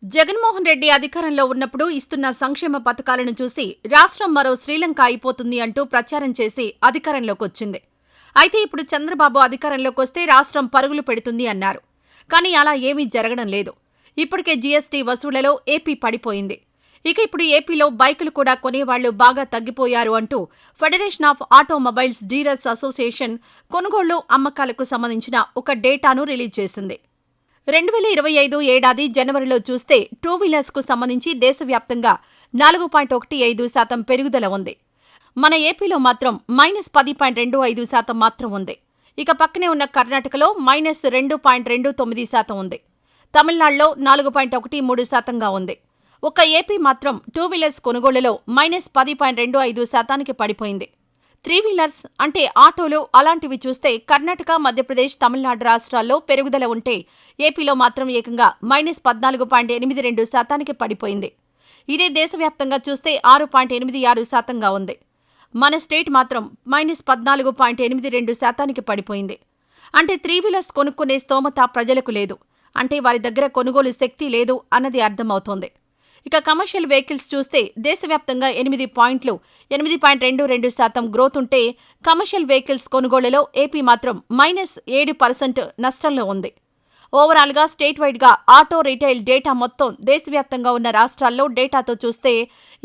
జగన్మోహన్ రెడ్డి అధికారంలో ఉన్నప్పుడు ఇస్తున్న సంక్షేమ పథకాలను చూసి రాష్ట్రం మరో శ్రీలంక అయిపోతుంది అంటూ ప్రచారం చేసి అధికారంలోకొచ్చింది. అయితే ఇప్పుడు చంద్రబాబు అధికారంలోకొస్తే రాష్ట్రం పరుగులు పెడుతుంది అన్నారు. కానీ అలా ఏమీ జరగడం లేదు. ఇప్పటికే జీఎస్టీ వసూళ్లలో ఏపీ పడిపోయింది. ఇక ఇప్పుడు ఏపీలో బైకులు కూడా కొనేవాళ్లు బాగా తగ్గిపోయారు అంటూ federation of automobiles dealers association కొనుగోళ్లు అమ్మకాలకు సంబంధించిన ఒక డేటాను రిలీజ్ చేసింది. 2025 ఏడాది జనవరిలో చూస్తే టూ వీలర్స్కు సంబంధించి దేశవ్యాప్తంగా 4.15% పెరుగుదల ఉంది. మన ఏపీలో మాత్రం -10.25% మాత్రం ఉంది. ఇక పక్కనే ఉన్న కర్ణాటకలో -2.29% ఉంది. తమిళనాడులో 4.13%గా ఉంది. ఒక్క ఏపీ మాత్రం టూ వీలర్స్ కొనుగోళ్లలో -10.25%కి పడిపోయింది. త్రీ వీలర్స్ అంటే ఆటోలు అలాంటివి చూస్తే కర్ణాటక, మధ్యప్రదేశ్, తమిళనాడు రాష్ట్రాల్లో పెరుగుదల ఉంటే ఏపీలో మాత్రం ఏకంగా -14.82%కి పడిపోయింది. ఇదే దేశవ్యాప్తంగా చూస్తే 6.86%గా ఉంది. మన స్టేట్ మాత్రం -14.82%కి పడిపోయింది. అంటే త్రీ వీలర్స్ కొనుక్కునే స్తోమత ప్రజలకు లేదు. అంటే వారి దగ్గర కొనుగోలు శక్తి లేదు అన్నది అర్థమవుతోంది. ఇక కమర్షియల్ వెహికల్స్ చూస్తే దేశవ్యాప్తంగా 8.22% గ్రోత్ ఉంటే కమర్షియల్ వెహికల్స్ కొనుగోళ్లలో ఏపీ మాత్రం -7% నష్టంలో ఉంది. ఓవరాల్గా స్టేట్ వైడ్గా ఆటో రీటైల్ డేటా మొత్తం దేశవ్యాప్తంగా ఉన్న రాష్ట్రాల్లో డేటాతో చూస్తే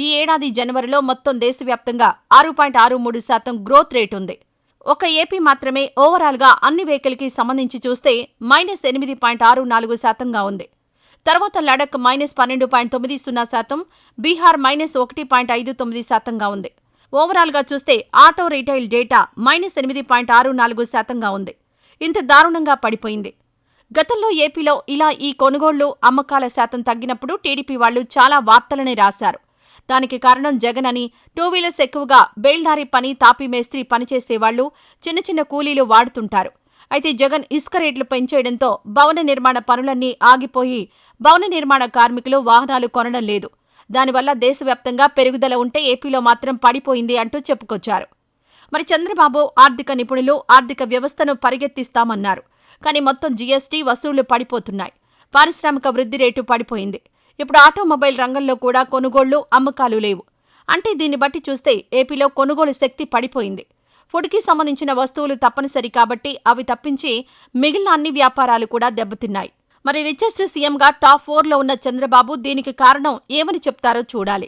ఈ ఏడాది జనవరిలో మొత్తం దేశవ్యాప్తంగా 6.63% గ్రోత్ రేట్ ఉంది. ఒక ఏపీ మాత్రమే ఓవరాల్గా అన్ని వెహికల్కి సంబంధించి చూస్తే -8.64%గా ఉంది. తర్వాత లడక్ -12.90%, బీహార్ -1.59%గా ఉంది. ఓవరాల్గా చూస్తే ఆటో రీటైల్ డేటా -8.64%గా ఉంది. ఇంత దారుణంగా పడిపోయింది. గతంలో ఏపీలో ఇలా ఈ కొనుగోళ్లు అమ్మకాల శాతం తగ్గినప్పుడు టీడీపీ వాళ్లు చాలా వార్తలనే రాశారు. దానికి కారణం జగన్ అని, టూ వీలర్స్ ఎక్కువగా బేల్దారి పని, తాపీ మేస్త్రి పనిచేసేవాళ్లు, చిన్న చిన్న కూలీలు వాడుతుంటారు. అయితే జగన్ ఇసుక రేట్లు పెంచేయడంతో భవన నిర్మాణ పనులన్నీ ఆగిపోయి భవన నిర్మాణ కార్మికులు వాహనాలు కొనడం లేదు. దానివల్ల దేశవ్యాప్తంగా పెరుగుదల ఉంటే ఏపీలో మాత్రం పడిపోయింది అంటూ చెప్పుకొచ్చారు. మరి చంద్రబాబు ఆర్థిక నిపుణులు ఆర్థిక వ్యవస్థను పరిగెత్తిస్తామన్నారు. కానీ మొత్తం జీఎస్టీ వసూళ్లు పడిపోతున్నాయి. పారిశ్రామిక వృద్ధి రేటు పడిపోయింది. ఇప్పుడు ఆటోమొబైల్ రంగంలో కూడా కొనుగోళ్లు అమ్మకాలు లేవు. అంటే దీన్ని బట్టి చూస్తే ఏపీలో కొనుగోలు శక్తి పడిపోయింది. ఫుడ్కి సంబంధించిన వస్తువులు తప్పనిసరి కాబట్టి అవి తప్పించి మిగిలిన అన్ని వ్యాపారాలు కూడా దెబ్బతిన్నాయి. మరి రిచెస్ట్ సీఎంగా టాప్ 4లో ఉన్న చంద్రబాబు దీనికి కారణం ఏమని చెప్తారో చూడాలి.